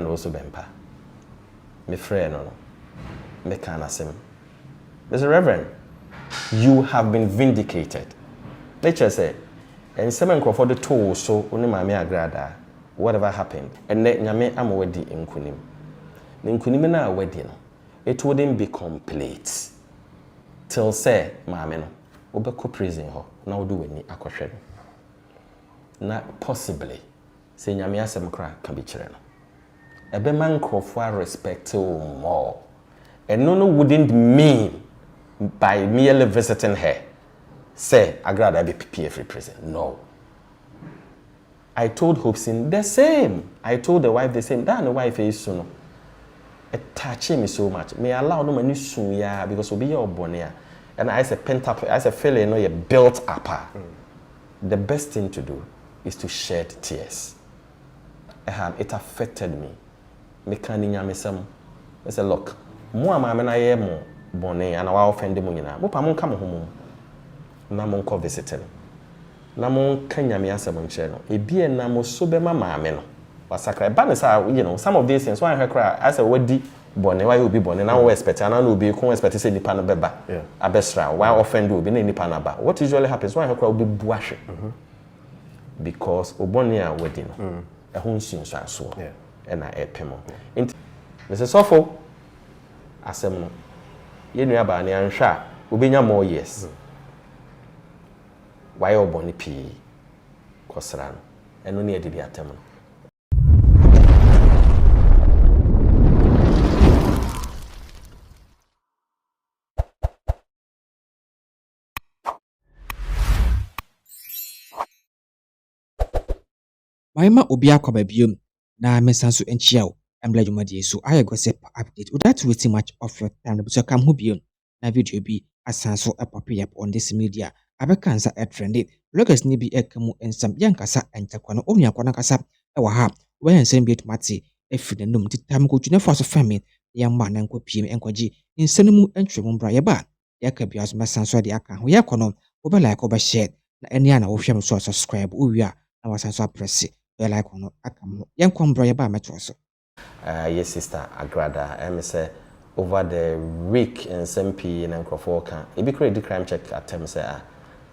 Reverend O.Bempah. My friend, no. Me can asem. Mr. Reverend, you have been vindicated. Nature say, and seven for the toll so only my AGradaa, whatever happened, and let Nyame am wedi in Kunim. In Kunim na wedding, it wouldn't be complete. Till say, Mamma, Obeko prison ho, now do any aquashed. Not possibly, say Nyame asem cra can be children. A beman for respect more. And no wouldn't mean by merely visiting her, say, AGradaa be PPF prison. No. I told Hopson the same. I told the wife the same. That the wife is soon. It touched me so much. May allow no money soon, yeah, because we'll be your bonnet. And I said, pent up, I said, feeling, you know, you're built up. The best thing to do is to shed tears. It affected me. Me can't I said, look, more mamma I am bonnet and I offend the money now. But I'm come home. Namon ko visiting. Namon Kenya me answer mon channel. E bie na mo so be mama me no. Wasakra ba ne sa you know some of these things why her cry as a wadi bone why you be bone na we expect and na be kon expect say nipa no beba. Abesra why offend you be na nipa na ba. What usually happens why her cry will be buahwe. Because obone a wadi no. E ho nsunsu aso. E na epemo. Nti Mr. Sofo asem no. Ye nua ba ne anhwa obenya more years. Why you born P. Kosran and only a debiatem. Maima Obia Kobabium, na Messansu and Chiao, and Bladumadi, so I gossip update without wasting much of your time. So come Hubion, na video be a sanso a poppy up on this media. Abekansa a trended, bloggers nibi ekamu and some young cassa and Taquano Omnia Quanacasa, our hap, when same bit Matsi, if the num to time go to the first family, the young man and PM and Kwaji, in Senemu and Tremon Briaba, Yakabias Massanso the Akan, we are conom, over like over shed, any other of so subscribe, we are our sanso press, we like on Akam, young com Briaba Metroso. Yes, sister AGradaa, I say over the week in SMP and Crofoka, it be created crime check at Temsa.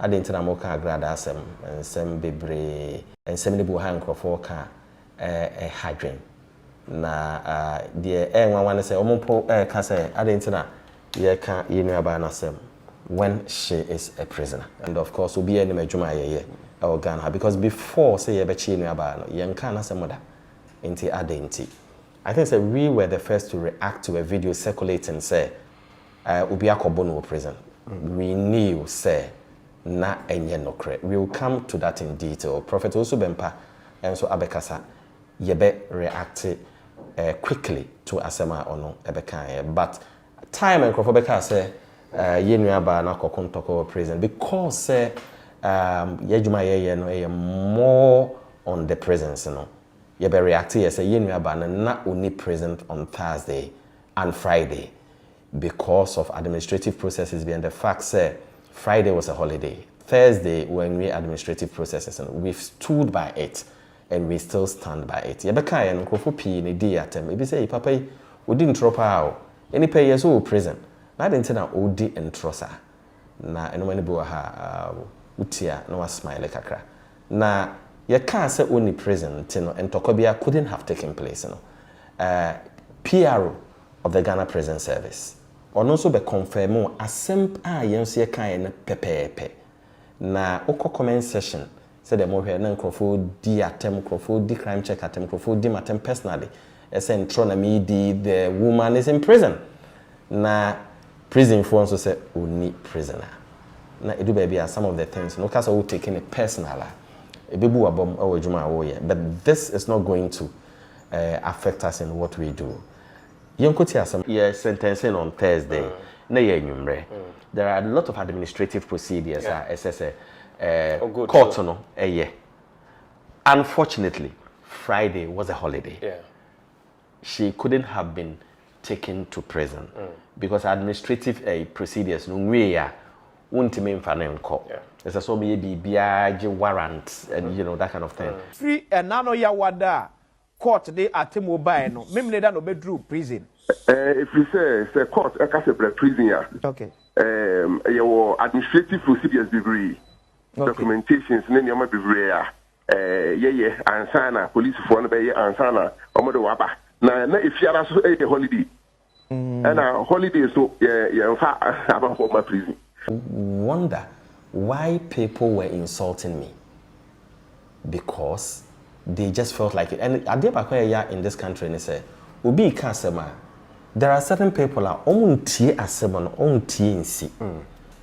I didn't know more AGradaa some and some bebre and some people hang Crofoka a hydrant. Na the one say Omopo can say I didn't know ye can't you know about Nassam when she is a prisoner. And of course will be any majuma ye or Ghana because before say ye bechi no about young can as a mother into identity. I think that we were the first to react to a video circulating say Ubiakobono prison. We knew say na enye nokre. We will come to that in detail. Prophet O.Bempah and so Abekasa yebe react quickly to asema ono ebeka. But time and Krofobeka say yenuaba na kokontoko prison because say yejuma ye no more on the presence no. Yebe react yes yenuaba na only present on Thursday and Friday because of administrative processes behind the fact say Friday was a holiday. Thursday, when we administrative processes, and we've stood by it, and we still stand by it. Yabeka and Kofopi in a day at them. Maybe say, Papa, we didn't drop out. Any pay years old prison. Not until now, OD and Trossa. Na, and when you ha, Utia, no smile kakra. Na, you can't say only prison, and Tokobia couldn't have taken place. PRO of the Ghana Prison Service. Or also be confirm asem yensie kan pepepe na oko comment session say the more na nkrofo di atem nkrofo di crime check atem nkrofo di matem personally esen tro na me di the woman is in prison na prison for so say oni prisoner na edu baby are some of the things no case we taking it personal ebebu abom awajuma wo ye but this is not going to affect us in what we do. Yes, sentencing on Thursday. There are a lot of administrative procedures. Court, Unfortunately, Friday was a holiday. She couldn't have been taken to prison because administrative procedures no way won't mean for court. There's a so many warrant and you know that kind of thing. Free and nano ya wada. court they at mobile no memle da no bedru prison if you say court I can say prison ya okay your administrative procedures degree documentations ne nyama bebree ya yeah ansana police for no be ansana omodo waba na if you are so a holiday and a holiday so yeah about for my prison. Wonder why people were insulting me, because they just felt like it. And Adepa in this country, and they say, "Ubi kasema." There are certain people are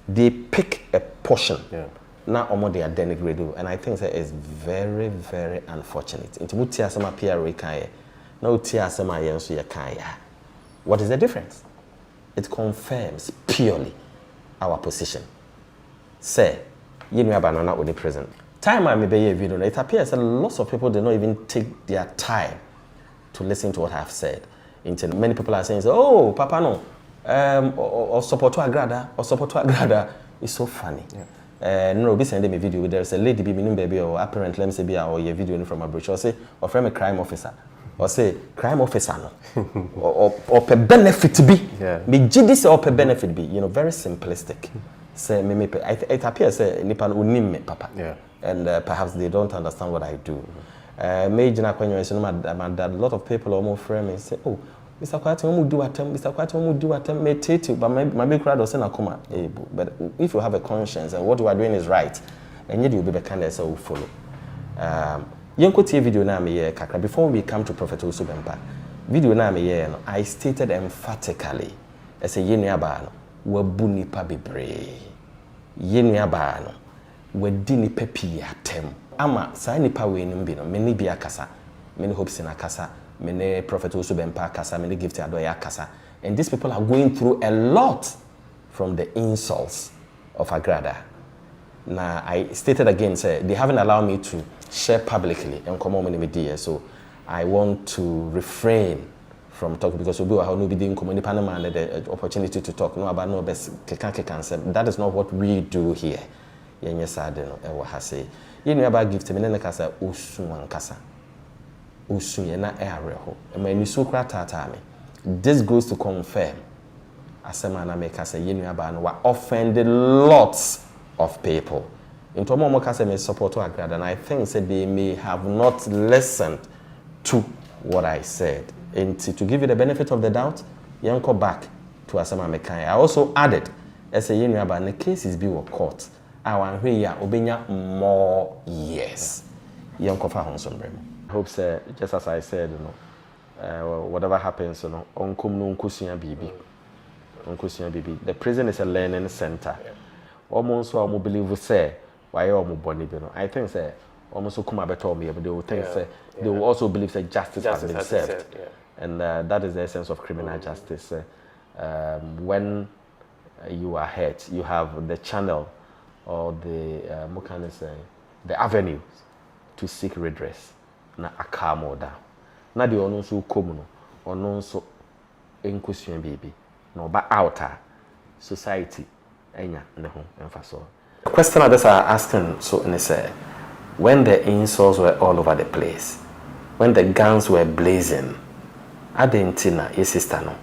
they pick a portion. Now they are denigrated, and I think that is very, very unfortunate. What is the difference? It confirms purely our position. Say, you know about not only prison. Time I may be a video. It appears that lots of people do not even take their time to listen to what I have said. Many people are saying, "Oh, Papa, no, or support to AGradaa, or support to AGradaa." It's so funny. No, be sending me video. There's a lady be baby or apparent. Let me say, or your video from a brochure. Or say, or from a crime officer. Or say crime officer no, or per benefit be. Me this or per benefit be. You know, very simplistic. Say me it appears say nipan unim me papa. And perhaps they don't understand what I do. Major a lot of people almost frame me and say, "Oh, Mr. Kwati, we do attempt. Mr. Kwati, we do attempt. Me take but my big crowd doesn't come. But if you have a conscience and what you are doing is right, and yet you be the kind that will follow." Yenko tie video na me ye kakra before we come to Prophet O.Bempah. Video na me ye no, I stated emphatically as a yenua ba no wabu nipa bebre. Yenua ba no wadi nipa pi atem. Ama sa nipa we nim bi no me ni bi akasa. Me ni Hopson akasa, me ni Prophet O.Bempah akasa, me ni Gift Adoya akasa. And these people are going through a lot from the insults of AGradaa. Now I stated again, say they haven't allowed me to share publicly and come on media, so I want to refrain from talking because we will no be doing community Panama and the opportunity to talk no about no best cancer. That is not what we do here. Yenye sade no e wa ha say. You know about gift me na kasa osu ankasa. Osu ye na e areho. E ma ni so kra tata me. This goes to confirm asema na make say you know about no offended lots of people. In Tomo Mokase may support to AGradaa, and I think that they may have not listened to what I said. And to give you the benefit of the doubt, Yanko back to Asama Mekai. I also added, as a union about the cases be court. I want here obenya more years. Yanko Fahonson Bremo. I hope, sir, just as I said, you know, whatever happens, you know, Onkum no Nkusia Bibi. Nkusia Bibi. The prison is a learning center. Almost all believe say. Why all body, you know? I think say almost come better me, but they will think say they will also believe that justice has been served, and that is the essence of criminal justice. When you are hurt, you have the channel or the what can I say, the avenue to seek redress. Na akamo da. Na the ono so come no, ono so enkusuan bibi. No ba outer society enya ne ho emfaso. The question others are asking, so in say, when the insults were all over the place, when the guns were blazing, Natina, your sister no,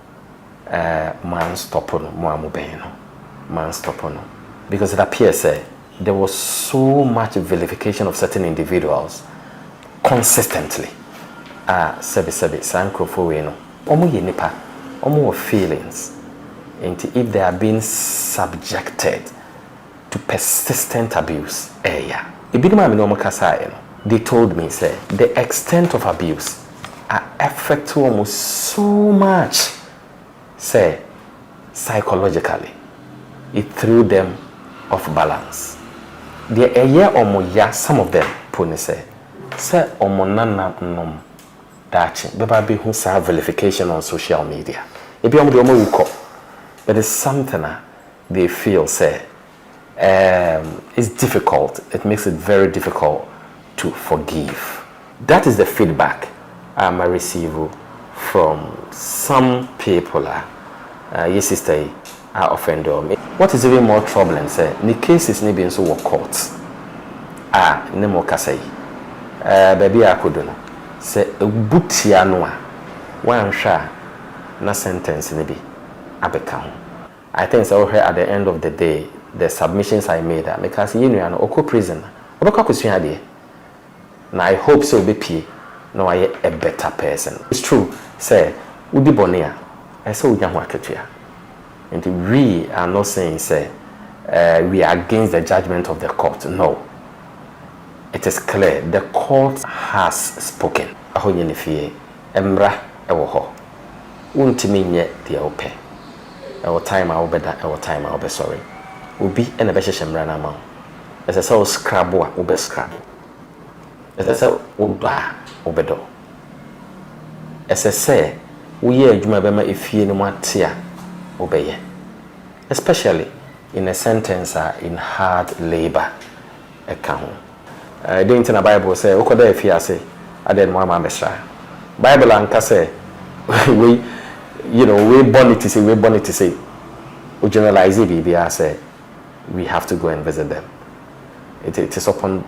man stop no, man stop no, because it appears there was so much vilification of certain individuals consistently. Sebi sankrofo no, omo ye nipa, omo feelings, and if they are being subjected to persistent abuse, they told me, say, the extent of abuse are affecting almost so much, say, psychologically. It threw them off balance. The year or some of them, puni say omonana nom dachi, beba who serve vilification on social media. It be but it's something they feel, say, it's difficult. It makes it very difficult to forgive. That is the feedback I receive from some people. Yes, sister, are offended me. What is even more troubling, say, the cases need being so courts. Ne mo kasai. Baby I couldn't. se ebutia no a wan hwa na sentence ne bi abeka ho. I think so here at the end of the day the submissions I made because you know no oko prison obeka kosua de na I hope so be pie no I a better person. It's true say udi bone a say unya ho akatua. And we are not saying say we are against the judgment of the court. No. It is clear the court has spoken. Ahonye ne fie emra ewo ho. Untimi nye dia ope. Ewo time a obeda, ewo time a obe sorry. Obi ene be hyehye mra na ma. Ese say o scrab a obe scrab. Ese say oba obedo. Ese say wo ye adwuma be ma efie ne mu atia obeye. Especially in a sentence in hard labor account. Didn't in the Bible say, "Okoda efiase, aden mo ama besra." Bible anka say, we born it to say, we generalize it. Say, we have to go and visit them. It is upon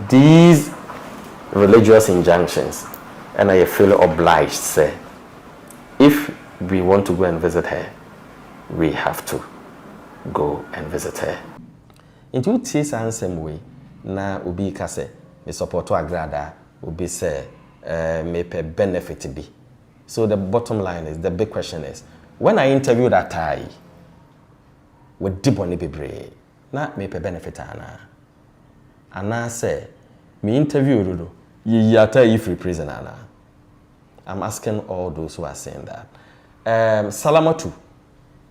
these religious injunctions, and I feel obliged. Say, if we want to go and visit her, we have to go and visit her. Into this same way, na obi ka say me support AGradaa, obi say me pe benefit be. So the bottom line is, the big question is, when I interviewed that guy with diboni bebre, na me pe benefit ana say me interview do ye yata if prison ana. I'm asking all those who are saying that. Salamatu,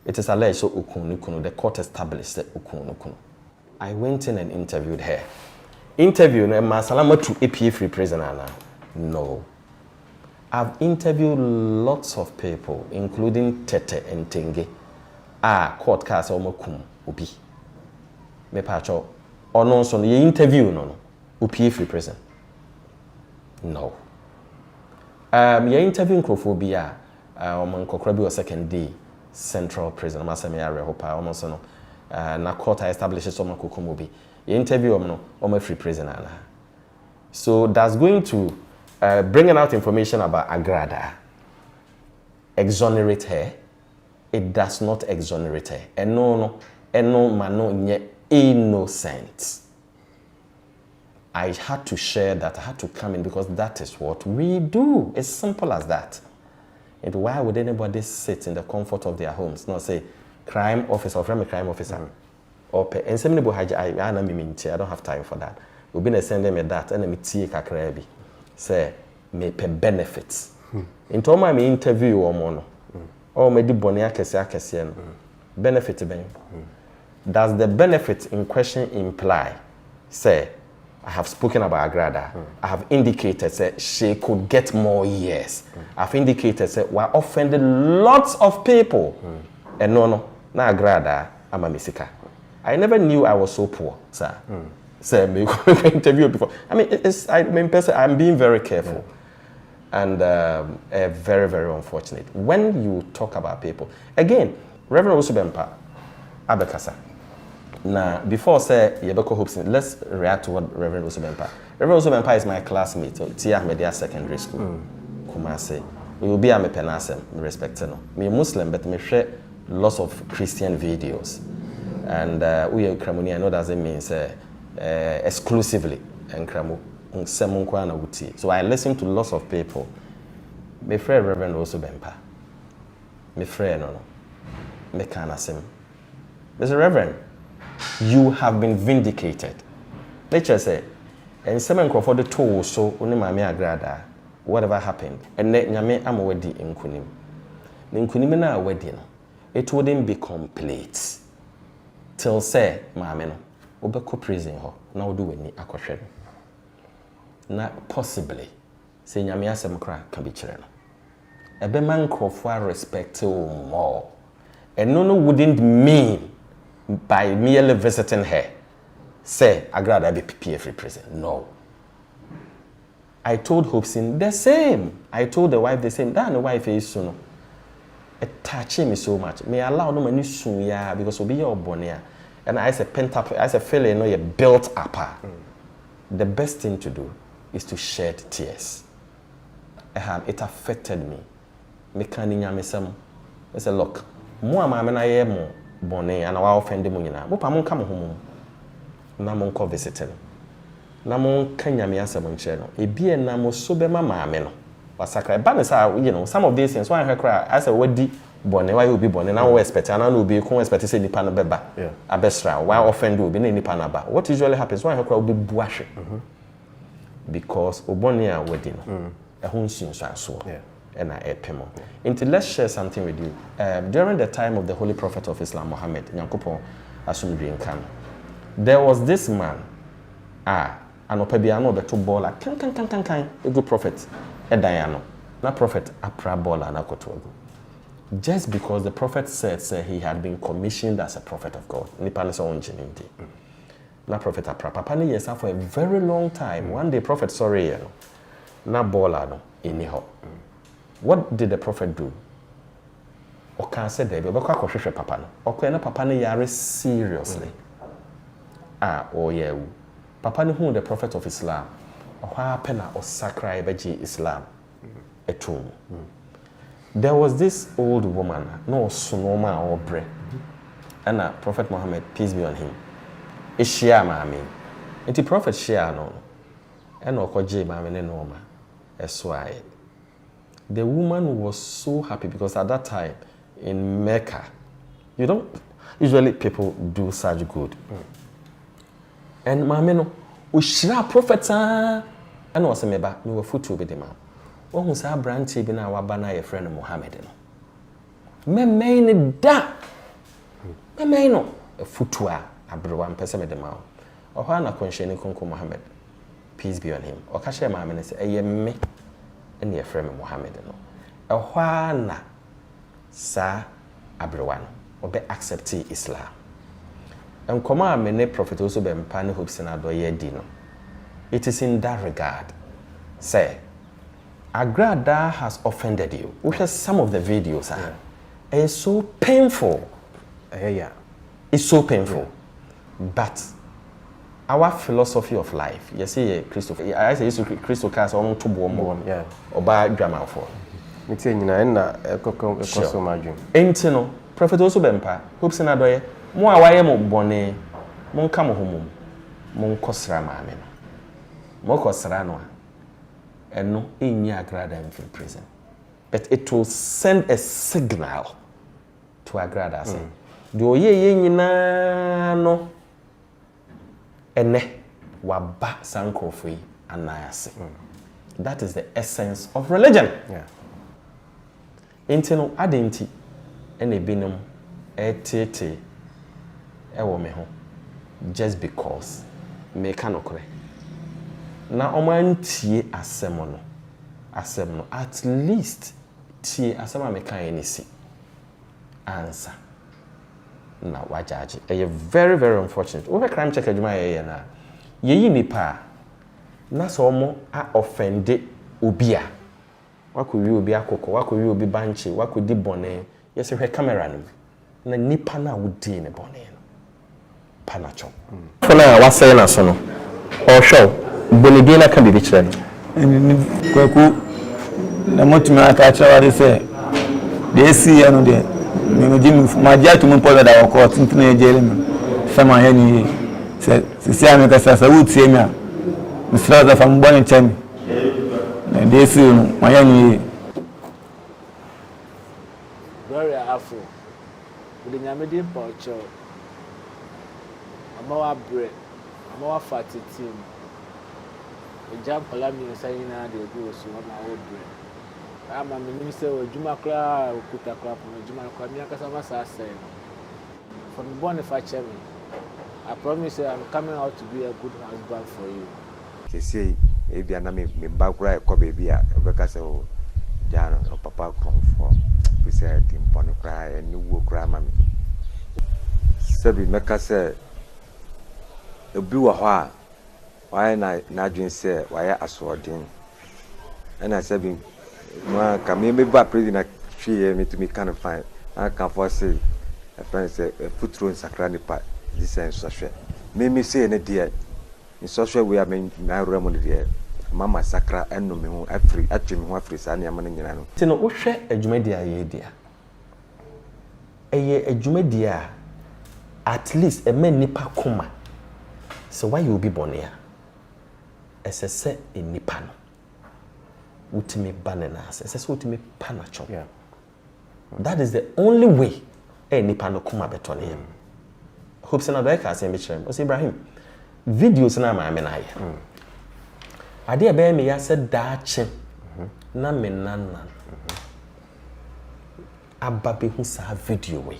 it is alleged so ukunu, the court established that ukunu. I went in and interviewed her. Interview na Salamatu APA free prisoner now. No. I've interviewed lots of people, including Tete and Tenge. Court case omokum obi. Me pacho ono so ye interview no APA free prison. No. Ye interview Nkrofobia omankokra bi o second day Central Prison. Masame area hopa almost no. Na court establishes some kokomobi. Interview no free prisoner. So that's going to bringing out information about AGradaa. Exonerate her. It does not exonerate her. And no Manu nye innocent. I had to share that. I had to come in because that is what we do. It's simple as that. And why would anybody sit in the comfort of their homes, not say crime officer, from a crime officer, or pay? And some people I don't have time for that. We've been sending me that, and me tea kakrebi. Say me pay benefits. In my interview or mono, or me di bonia kesi benefit ben. Does the benefit in question imply, say, I have spoken about AGradaa. I have indicated that she could get more years. I've indicated that we're offending lots of people. And no, na AGradaa, I'm a misika. I never knew I was so poor, sir. Sir, me interview before. I mean, I'm being very careful. And very, very unfortunate. When you talk about people, again, Reverend O.Bempah, Advocacy. Now, before say Yebeko Hopson, let's react to what Reverend O.Bempah. Reverend O.Bempah is my classmate, Tia Media Secondary School. Kumase. We will be a Manasseh, respect no. Me Muslim, but me share lots of Christian videos. And we are Kramuni, I know that doesn't mean exclusively and Kramu. So I listen to lots of people. My friend Reverend O.Bempah. My friend no. Me Manasseh. Mr. Reverend, you have been vindicated. Nature say, and seven for the two so only my AGradaa, whatever happened, and let Nyame am wedi in Kunim. In Kunim na wedding, it wouldn't be complete. Till say, Mameno, Obeko prison ho, now do any aquashed. Not possibly, say Nyame asem kra can be children. A beman crofwa respect more. And no wouldn't mean by merely visiting her, say, AGradaa be PPA free prison. No. I told Hopson the same. I told the wife the same. That the wife is soon. It touching me so much. May allow no money soon, yeah, because we'll be your bonia. And I said, pent up, I said, feeling, you know, you're built up. The best thing to do is to shed tears. it affected me. Me can nyamesem. I said, look, mo amame na ye mo bone and I offend mo nyina. Mo pa mo come home. Na mo nko visiting. Na mo kan nyame asem nche no. Ebi na mo so be ma maame no. Wasakra ba ne sa some of these things why I cry I say wadi bone why you be bone na we expect and na be kon expect say nipa no beba. Abesra why offend you be na nipa na ba. What usually happens why I cry will be buahwe. Because obone a wadi no. Ehun sunsan so. And I pemo. Until let's share something with you. During the time of the Holy Prophet of Islam, Muhammad, Nyankopon Asumdri Nkan, there was this man, and Opebiano beto baller, kan, a good prophet, a Diano, not prophet, a pra baller, na kotogo. Just because the prophet said he had been commissioned as a prophet of God. Nipanese on jinindi. Na prophet a pra. Papa ni yesa for a very long time. One day prophet sorry, na baller no iniho. What did the prophet do? Oka said there, but kwa papa no. Oka na papa ne yare seriously. Oh yeah. Papa ne who the prophet of Islam. Oha pena o sakra beji Islam. Etum. There was this old woman, no sunoma or bre. And Prophet Muhammad, peace be on him. Ishia mami. And the prophet share no. And okoje mami ne noma. Eswai. The woman was so happy because at that time in Mecca, usually people do such good. And mameno, ushira prophets and was a meba, we were foot with the man. One was our branch even our banner, a friend of Mohammed. Me main da. Me main a footwear, a brewan person with the mouth. Or Hana Conshani Conco Mohammed, peace be on him. Or Kasha Mamma say, me. And your friend Muhammad no. A whana sa abrewan or be accepting Islam. And come many prophet also be Mpani Hopson adoye dino. It is in that regard. Say, AGradaa has offended you. Which is some of the videos are. It's so painful. It's so painful. But our philosophy of life, you see, Christopher. I say, Christopher Cast on to bomb, or by drama for. It's in a so much. Ain't no, Prophet also Bempa, Hopson adoye, more away mo bonnet, mon come home, mon cosra mamma. Mo cosrano, and no in AGradaa in prison. But it will send a signal to AGradaa saying, do ye no. Ene waba sankrofui anayase. That is the essence of religion. Intino adenti ene binum etete ewo me ho just because me kanokre. Na omantie asem no at least tie asem me kan enisi answer. Na wajaji. Very, very unfortunate. Over crime check adwuma na. Yeyi nipa na so mo a offende obi a. Wakowi obi akoko, wakowi obi banchi, wakodi bone. Yes, hwe camera no. Na nipa na wodi ne bone no. Panacho. Fona wa say na so no. O show. Bone bi na kan bi kire no. Kweku na motumi aka chawa de say. De si ya no de. Me jim magia to me pole da wako tintin e jele me fema he ni se ame ka sa wutie me a misra da fam bone chami na desi no maya ni very afro the nyamedi pocho amawa bre amawa fatiti e jam pala mi saying na de go so na wo bre ama me say ojuma kra okuta kra po ojuma kra mi akasa ma sa say from born if I me I promise you I'm coming out to be a good husband for you. They say e bia na me ba kra e ko baby a obeka say o jano o papa come for we say tim pon kra e ni wo kra ma me sabi meka say obi wo ho a why na adwin say why asodin and I sabi no can me ba president tree me to me kind of fine I can foresee a friend say a footro in sakrani part this and social me say na dear in social we are me na remon there mama sakra eno me ho afri atwe me ho afri sa ne amane nyina no ti no wo hwe adwumadi a ye dia eye adwumadi a at least e man nipa koma so why you be born here esese enipa no utimi banana esese utimi panacho yeah. That is the only way enipa no koma beto ne Hopson na do ka say me chere o say Ibrahim videos na ma me na ye ade be me ya se daache na me nana ababe hu sa video we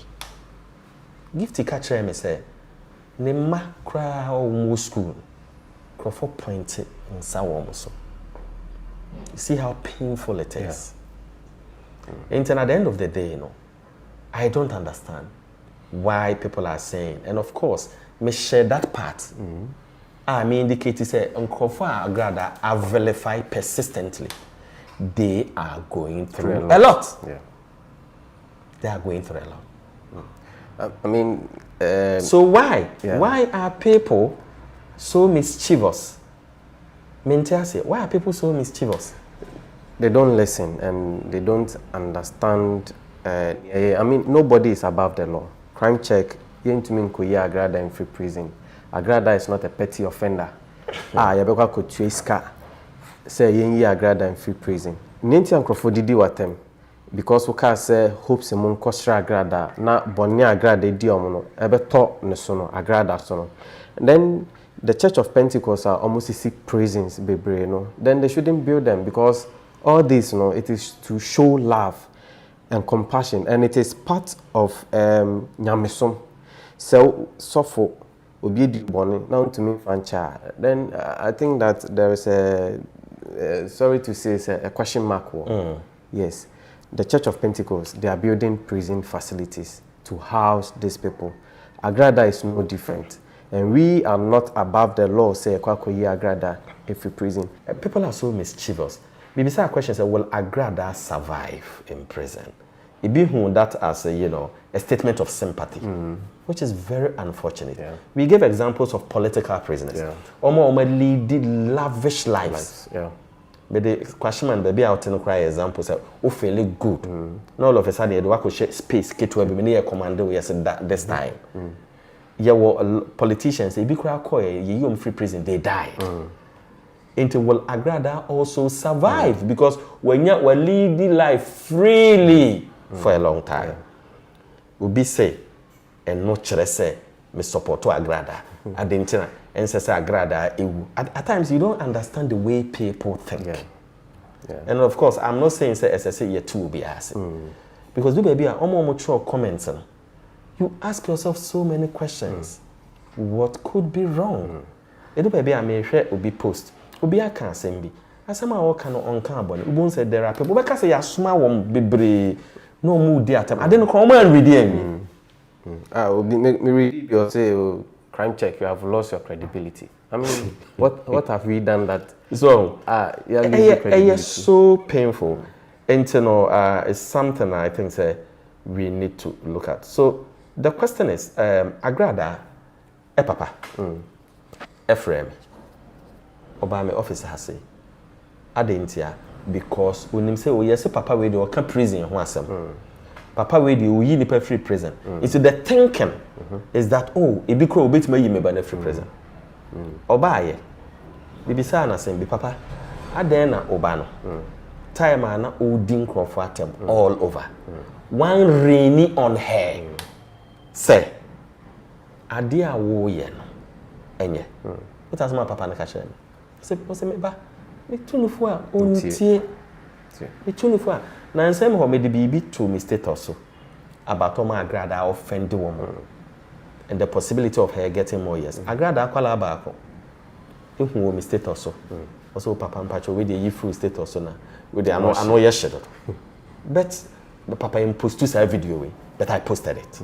gift ka chere me say ne ma kra o school for point Nsawam so you see how painful it is and at the end of the day, you know, I don't understand why people are saying, and of course, me share that part. I mean, indicate say AGradaa are vilified persistently. They are going through a lot. Yeah. They are going through a lot. I mean, so why? Yeah. Why are people so mischievous? Why are people so mischievous? They don't listen and they don't understand. I mean, nobody is above the law. Crime check, you to mean AGradaa in free prison. AGradaa is not a petty offender. Yabeka could trace car. Say AGradaa in free prison. Ninti ankrofo didi watem because we can say hopes among kosra AGradaa na bonni AGradaa di omo no ebeto ne so no AGradaa so no. Then the Church of Pentecost are almost 6 prisons bebre no. Then they shouldn't build them because all this, you know, it is to show love and compassion, and it is part of Nyamesom. So for obi di boni now to me fancha. Then I think that there is a sorry to say a question mark. Yes, the Church of Pentecost, they are building prison facilities to house these people. AGradaa is no different, and we are not above the law. Say AGradaa if we prison. People are so mischievous. Bibisa question say, will AGradaa survive in prison? It be that as a statement of sympathy, which is very unfortunate. Yeah. We gave examples of political prisoners. Omo lead lavish lives. Yeah. But the question man baby out in cry examples say, "Oh, fairly good." Now all of a sudden, you work with space. Get where we need a commander. We said that this time. Yeah, well, politicians they be cry call you free prison. They die. Into will AGradaa also survive because when you were leading life freely for a long time, will be say and not say me support to AGradaa. Adentina and says AGradaa. At times you don't understand the way people think. And of course, I'm not saying say SSA you too will be asking because do baby are almost mature comments. You ask yourself so many questions. What could be wrong? Do baby I may share will be post. Obi aka asem bi asem a woka no onka abone ubon say there are people be ka say ya soma wom bebre no mu di atam ade no ko man ready am obi me read you say crime check you have lost your credibility. I mean what have we done that so yeah credibility so painful and it's something I think say we need to look at. So the question is AGradaa papa Ephraim Obama office has say adentia because when him say oh yes papa we dey oka prison ho asem papa we dey oyi nipa free prison it's the thinking is that oh e be kro obetima yi me ba na free prison obaaye bibisa na sem bi papa aden na oba no time na odin crofo atem all over one rainy on her say ade a wo ye no enye what as my papa na ka chere me ba me tunufo a ontie me tunufo a na nsem ho me de bibi to me status so about AGradaa offend the woman and the possibility of her getting more years AGradaa kwala ba akọ ehu me status so also papa mpacho we dey full status so na we dey ano ye sheddo but the papa imposed to say video we but I posted it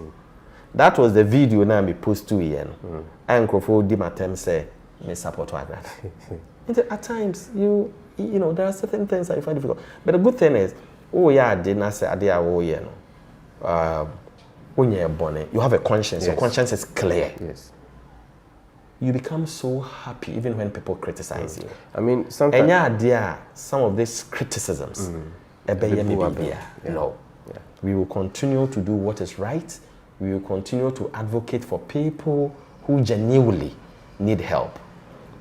that was the video na me post to here no and crofo di matem say me support AGradaa. At times, you know, there are certain things that you find difficult. But the good thing is, oh yeah, I did not say I did when you're born, you have a conscience. Yes. Your conscience is clear. Yes. you become so happy even when people criticize you. I mean, sometimes... And some of these criticisms, no. Yeah. We will continue to do what is right. We will continue to advocate for people who genuinely need help.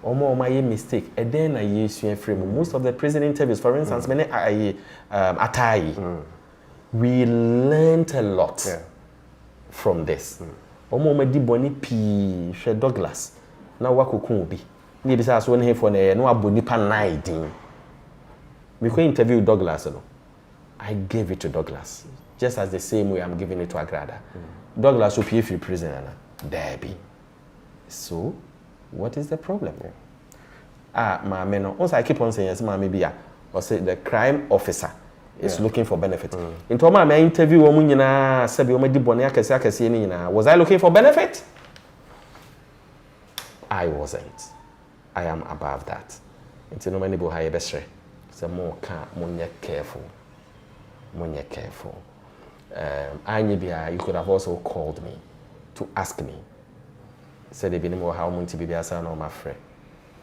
My mistake. And then I use most of the prison interviews, for instance, many we learned a lot from this. My di boni pi she Douglas. Now wakukun bi. Ni bisa so ne for na no aboni pa naidin. We could interview Douglas. I gave it to Douglas, just as the same way I'm giving it to AGradaa. Douglas will pay for prison, Debbie. So, what is the problem? My man, once I keep on saying, yes, maybe or say the crime officer is looking for benefit. In Toma, my interview, was I looking for benefit? I wasn't. I am above that. It's no many boy best. So more careful. When careful. You could have also called me to ask me. Said they be no how much be as I know my friend.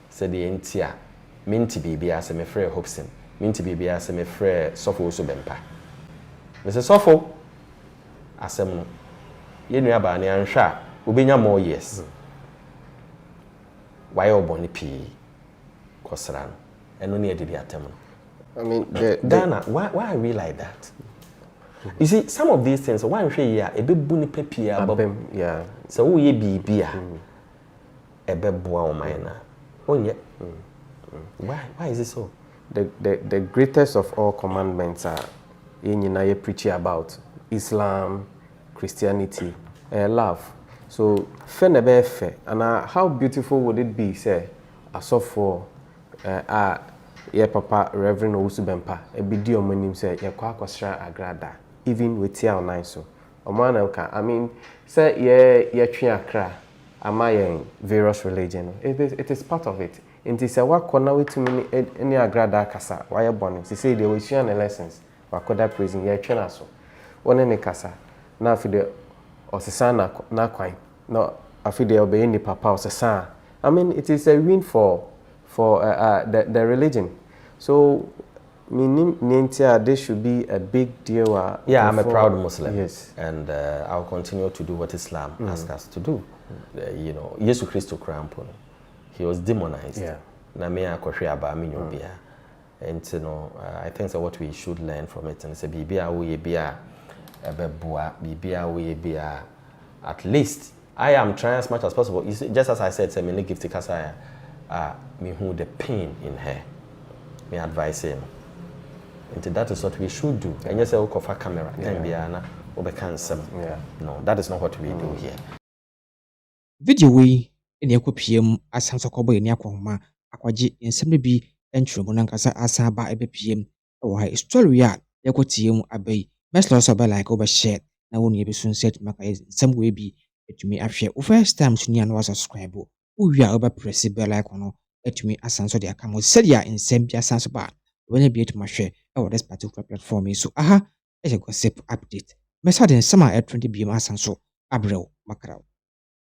Said the entia, minty be as a friend Hopson, minty be as a friend O.Bempah. Mr. Sofo, asem you know about an answer, Ubinya more years. Why oboni P. Kosran, and only a debiatem. I mean, Ghana, why are we like that? You see, some of these things, why I'm sure a bit bunny pepia, yeah. So we be beer, a bit boa minor. Oh, yeah. Why is it so? The greatest of all commandments are in preaching about Islam, Christianity, love. So, fair, and how beautiful would it be, say, I saw for Papa Reverend O.Bempah, a video when him say, AGradaa, even with your nice so. I mean, say, Akra, am I in various religion? It is part of it. And it's a work on now to me any AGradaa casa, why are born? They say they will share the lessons, but could that praising your channel so. One any casa, now for the Osasana, na quine, no, I feel they obey the Papa Osasa. I mean, it is a win for the religion. So, this should be a big deal. Yeah, I'm a proud Muslim. Yes. And I'll continue to do what Islam asks us to do. Jesus Christ he was demonized. Yeah. And I think so what we should learn from it and say, at least I am trying as much as possible. You see, just as I said, me gift to me who the pain in her. Me advise him. And that is what we should do. And you say, KOFI camera, no, that is not what we do here. Video we in the PM as Hansa Kobo in Yakoma, Aquaji in Semibi, and Trumonankasa Asaba Ebe PM, or high story yard, Yakotium Abbey, Meslos of like overshed. Now only be soon said Maka some way be it me after first time to Nian was subscribe. We are over press bell icon to me as answer the account said ya in Sembia Sansoba. When I be to my share over this particular platform so as a gossip update. Message in summer at 20 BM as so Abril Macro.